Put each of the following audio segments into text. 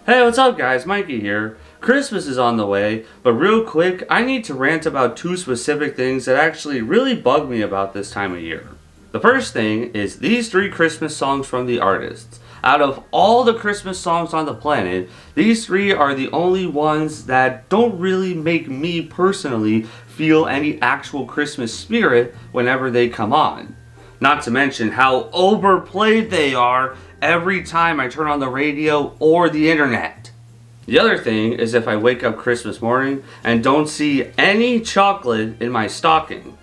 Hey, what's up guys? Mikey here. Christmas is on the way, but real quick, I need to rant about two specific things that actually really bug me about this time of year. The first thing is these three Christmas songs from the artists. Out of all the Christmas songs on the planet, these three are the only ones that don't really make me personally feel any actual Christmas spirit whenever they come on. Not to mention how overplayed they are every time I turn on the radio or the internet. The other thing is if I wake up Christmas morning and don't see any chocolate in my stocking.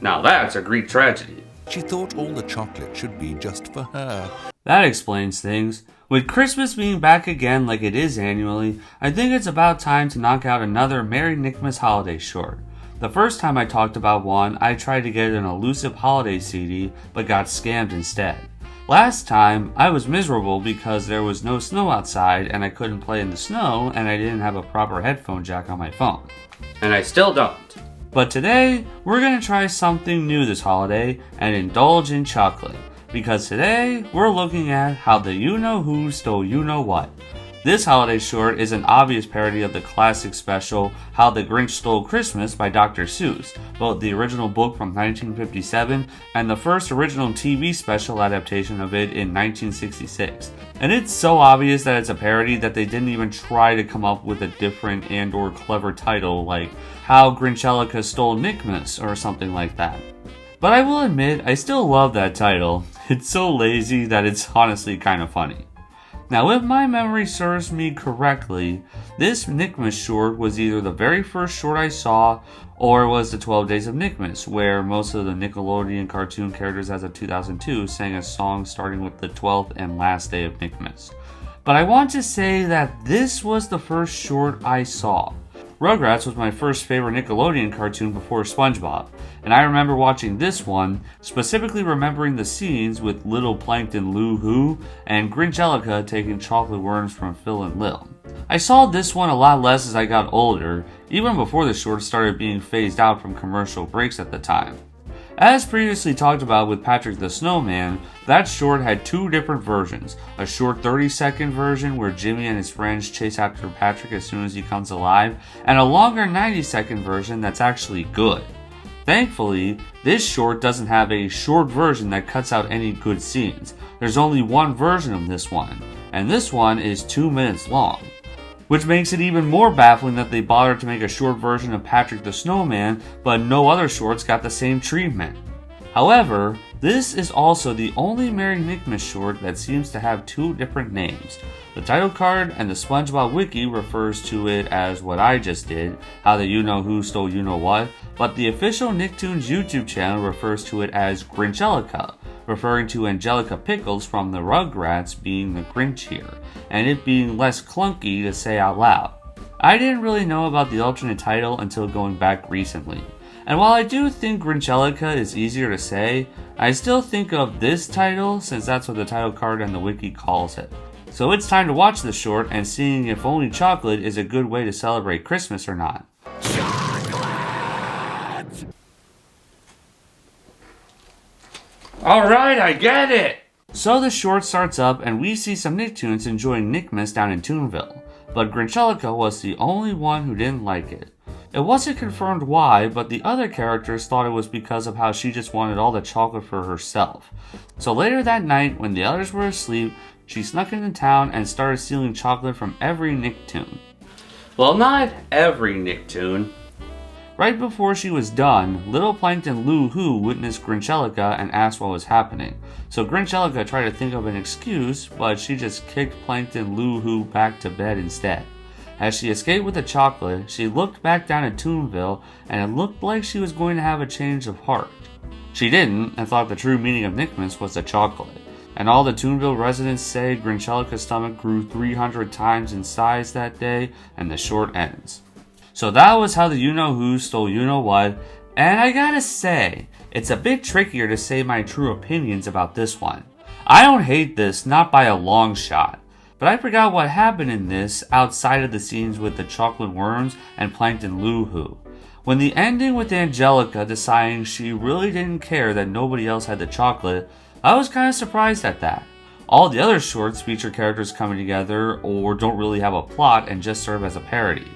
Now that's a Greek tragedy. She thought all the chocolate should be just for her. That explains things. With Christmas being back again like it is annually, I think it's about time to knock out another Merry Nickmas holiday short. The first time I talked about one, I tried to get an elusive holiday CD, but got scammed instead. Last time, I was miserable because there was no snow outside and I couldn't play in the snow and I didn't have a proper headphone jack on my phone. And I still don't. But today, we're going to try something new this holiday and indulge in chocolate. Because today, we're looking at how the you-know-who stole you-know-what. This holiday short is an obvious parody of the classic special How the Grinch Stole Christmas by Dr. Seuss, both the original book from 1957 and the first original TV special adaptation of it in 1966. And it's so obvious that it's a parody that they didn't even try to come up with a different and or clever title like How Angelica Stole Nickmas or something like that. But I will admit, I still love that title. It's so lazy that it's honestly kind of funny. Now, if my memory serves me correctly, this Nickmas short was either the very first short I saw, or it was the 12 Days of Nickmas, where most of the Nickelodeon cartoon characters as of 2002 sang a song starting with the 12th and last day of Nickmas. But I want to say that this was the first short I saw. Rugrats was my first favorite Nickelodeon cartoon before SpongeBob, and I remember watching this one, specifically remembering the scenes with Little Plankton Lou Who and Angelica taking chocolate worms from Phil and Lil. I saw this one a lot less as I got older, even before the short started being phased out from commercial breaks at the time. As previously talked about with Patrick the Snowman, that short had two different versions. A short 30-second version where Jimmy and his friends chase after Patrick as soon as he comes alive, and a longer 90-second version that's actually good. Thankfully, this short doesn't have a short version that cuts out any good scenes. There's only one version of this one, and this one is 2 minutes long. Which makes it even more baffling that they bothered to make a short version of Patrick the Snowman, but no other shorts got the same treatment. However, this is also the only Merry Nickmas short that seems to have two different names. The title card and the SpongeBob Wiki refers to it as what I just did, how the you-know-who stole you-know-what, but the official Nicktoons YouTube channel refers to it as Grinchelica, referring to Angelica Pickles from the Rugrats being the Grinch here, and it being less clunky to say out loud. I didn't really know about the alternate title until going back recently. And while I do think Grinchelica is easier to say, I still think of this title since that's what the title card and the wiki calls it. So it's time to watch the short and seeing if only chocolate is a good way to celebrate Christmas or not. Chocolate! Alright, I get it! So the short starts up and we see some Nicktoons enjoying Nickmas down in Toonville, but Grinchelica was the only one who didn't like it. It wasn't confirmed why, but the other characters thought it was because of how she just wanted all the chocolate for herself. So later that night, when the others were asleep, she snuck into town and started stealing chocolate from every Nicktoon. Well, not every Nicktoon. Right before she was done, Little Plankton Lou Who witnessed Grinchelica and asked what was happening. So Grinchelica tried to think of an excuse, but she just kicked Plankton Lou Who back to bed instead. As she escaped with the chocolate, she looked back down at Toonville, and it looked like she was going to have a change of heart. She didn't, and thought the true meaning of Nickmas was the chocolate. And all the Toonville residents say Grinchelica's stomach grew 300 times in size that day, and the short ends. So that was how the you-know-who stole you-know-what, and I gotta say, it's a bit trickier to say my true opinions about this one. I don't hate this, not by a long shot. But I forgot what happened in this outside of the scenes with the chocolate worms and Plankton Lou Who. When the ending with Angelica deciding she really didn't care that nobody else had the chocolate, I was kind of surprised at that. All the other shorts feature characters coming together or don't really have a plot and just serve as a parody.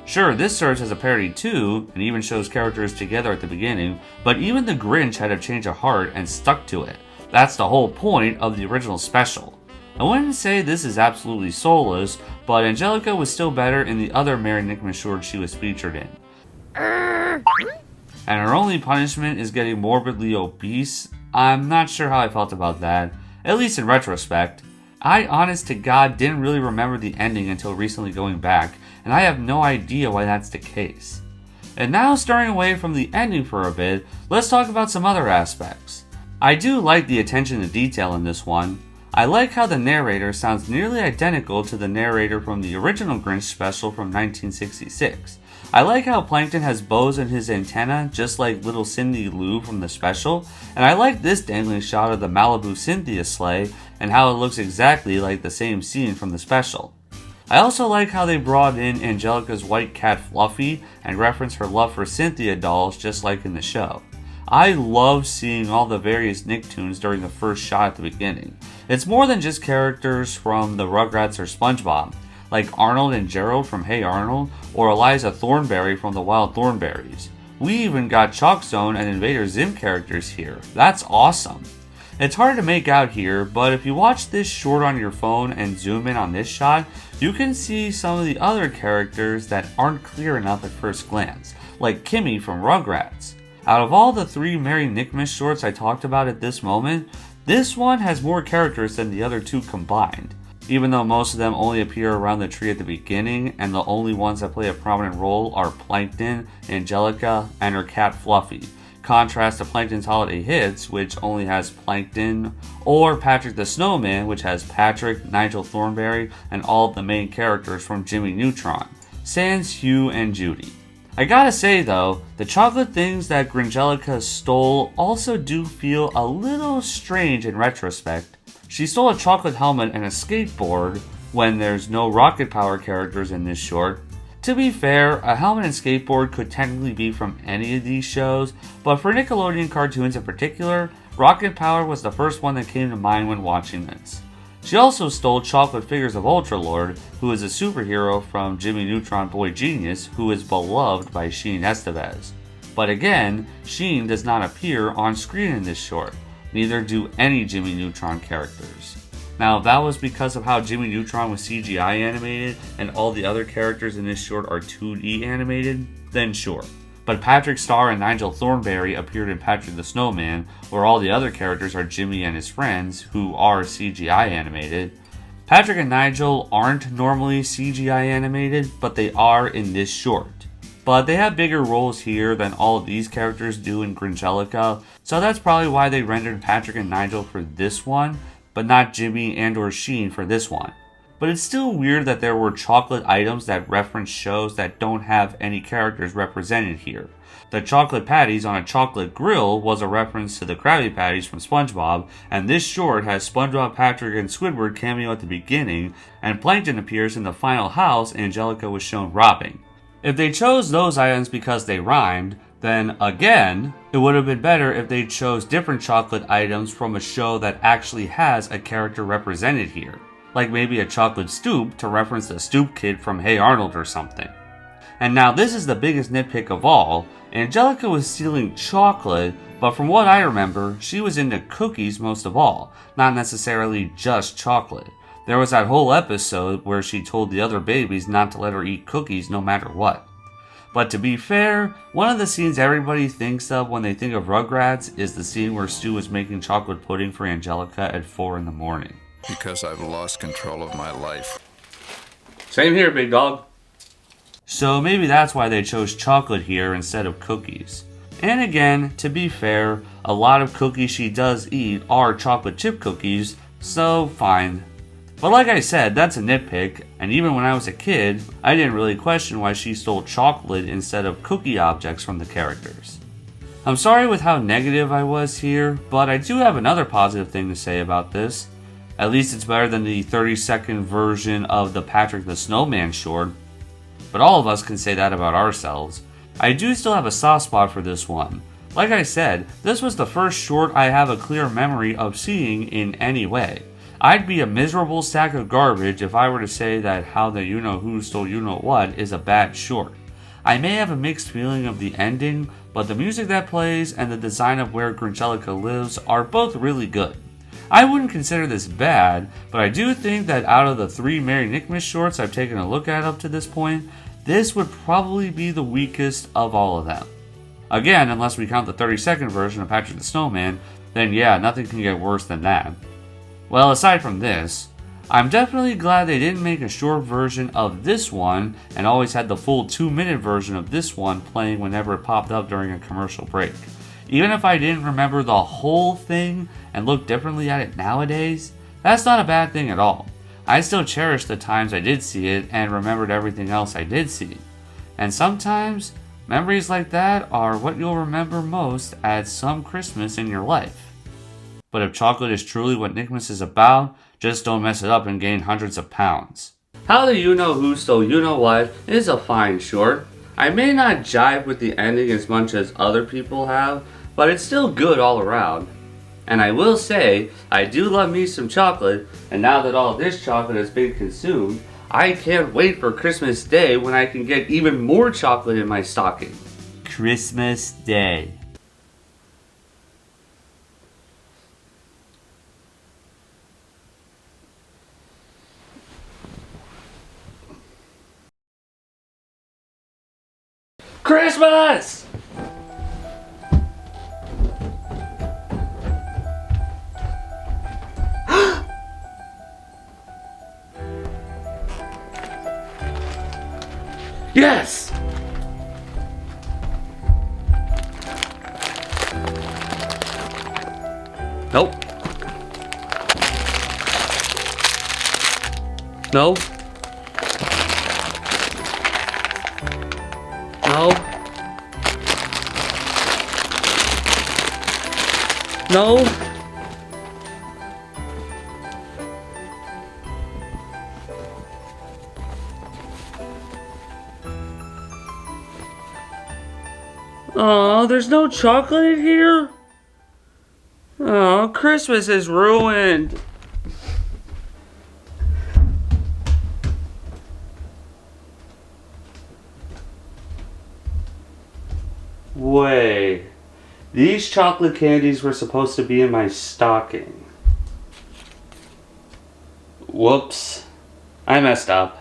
Sure, this serves as a parody too, and even shows characters together at the beginning, but even the Grinch had a change of heart and stuck to it. That's the whole point of the original special. I wouldn't say this is absolutely soulless, but Angelica was still better in the other Merry Nickmas shorts she was featured in. And her only punishment is getting morbidly obese. I'm not sure how I felt about that, at least in retrospect. I, honest to God, didn't really remember the ending until recently going back, and I have no idea why that's the case. And now, starting away from the ending for a bit, let's talk about some other aspects. I do like the attention to detail in this one. I like how the narrator sounds nearly identical to the narrator from the original Grinch special from 1966. I like how Plankton has bows in his antenna, just like little Cindy Lou from the special, and I like this dangling shot of the Malibu Cynthia sleigh and how it looks exactly like the same scene from the special. I also like how they brought in Angelica's white cat Fluffy and reference her love for Cynthia dolls just like in the show. I love seeing all the various Nicktoons during the first shot at the beginning. It's more than just characters from the Rugrats or SpongeBob, like Arnold and Gerald from Hey Arnold, or Eliza Thornberry from the Wild Thornberries. We even got Chalk Zone and Invader Zim characters here. That's awesome. It's hard to make out here, but if you watch this short on your phone and zoom in on this shot, you can see some of the other characters that aren't clear enough at first glance, like Kimmy from Rugrats. Out of all the 3 Merry Nickmas shorts I talked about at this moment, this one has more characters than the other 2 combined. Even though most of them only appear around the tree at the beginning, and the only ones that play a prominent role are Plankton, Angelica, and her cat Fluffy. Contrast to Plankton's Holiday Hits, which only has Plankton, or Patrick the Snowman, which has Patrick, Nigel Thornberry, and all of the main characters from Jimmy Neutron, sans Hugh and Judy. I gotta say though, the chocolate things that Gringelica stole also do feel a little strange in retrospect. She stole a chocolate helmet and a skateboard when there's no rocket power characters in this short. To be fair, a helmet and skateboard could technically be from any of these shows, but for Nickelodeon cartoons in particular, rocket power was the first one that came to mind when watching this. She also stole chocolate figures of Ultralord, who is a superhero from Jimmy Neutron Boy Genius, who is beloved by Sheen Estevez. But again, Sheen does not appear on screen in this short. Neither do any Jimmy Neutron characters. Now, if that was because of how Jimmy Neutron was CGI animated and all the other characters in this short are 2D animated, then sure. But Patrick Star and Nigel Thornberry appeared in Patrick the Snowman, where all the other characters are Jimmy and his friends, who are CGI animated. Patrick and Nigel aren't normally CGI animated, but they are in this short. But they have bigger roles here than all of these characters do in Gringelica, so that's probably why they rendered Patrick and Nigel for this one, but not Jimmy and or Sheen for this one. But it's still weird that there were chocolate items that reference shows that don't have any characters represented here. The chocolate patties on a chocolate grill was a reference to the Krabby Patties from SpongeBob, and this short has SpongeBob, Patrick, and Squidward cameo at the beginning, and Plankton appears in the final house Angelica was shown robbing. If they chose those items because they rhymed, then again, it would have been better if they chose different chocolate items from a show that actually has a character represented here. Like maybe a chocolate stoop to reference the Stoop Kid from Hey Arnold or something. And now this is the biggest nitpick of all. Angelica was stealing chocolate, but from what I remember, she was into cookies most of all, not necessarily just chocolate. There was that whole episode where she told the other babies not to let her eat cookies no matter what. But to be fair, one of the scenes everybody thinks of when they think of Rugrats is the scene where Stu is making chocolate pudding for Angelica at 4 in the morning. Because I've lost control of my life. Same here, big dog. So maybe that's why they chose chocolate here instead of cookies. And again, to be fair, a lot of cookies she does eat are chocolate chip cookies, so fine. But like I said, that's a nitpick, and even when I was a kid, I didn't really question why she stole chocolate instead of cookie objects from the characters. I'm sorry with how negative I was here, but I do have another positive thing to say about this. At least it's better than the 30-second version of the Patrick the Snowman short. But all of us can say that about ourselves. I do still have a soft spot for this one. Like I said, this was the first short I have a clear memory of seeing in any way. I'd be a miserable sack of garbage if I were to say that How the You Know Who Stole You Know What is a bad short. I may have a mixed feeling of the ending, but the music that plays and the design of where Angelica lives are both really good. I wouldn't consider this bad, but I do think that out of the 3 Merry Nickmas shorts I've taken a look at up to this point, this would probably be the weakest of all of them. Again, unless we count the 30-second version of Patrick the Snowman, then yeah, nothing can get worse than that. Well, aside from this, I'm definitely glad they didn't make a short version of this one and always had the full 2-minute version of this one playing whenever it popped up during a commercial break. Even if I didn't remember the whole thing and look differently at it nowadays, that's not a bad thing at all. I still cherish the times I did see it and remembered everything else I did see. And sometimes, memories like that are what you'll remember most at some Christmas in your life. But if chocolate is truly what Nickmas is about, just don't mess it up and gain hundreds of pounds. How the You Know Who Stole You Know What is a fine short. I may not jive with the ending as much as other people have, but it's still good all around. And I will say, I do love me some chocolate, and now that all this chocolate has been consumed, I can't wait for Christmas Day when I can get even more chocolate in my stocking. Christmas Day. Christmas! Yes! Nope. No. No. No. Oh, there's no chocolate in here? Oh, Christmas is ruined. Wait, these chocolate candies were supposed to be in my stocking. Whoops, I messed up.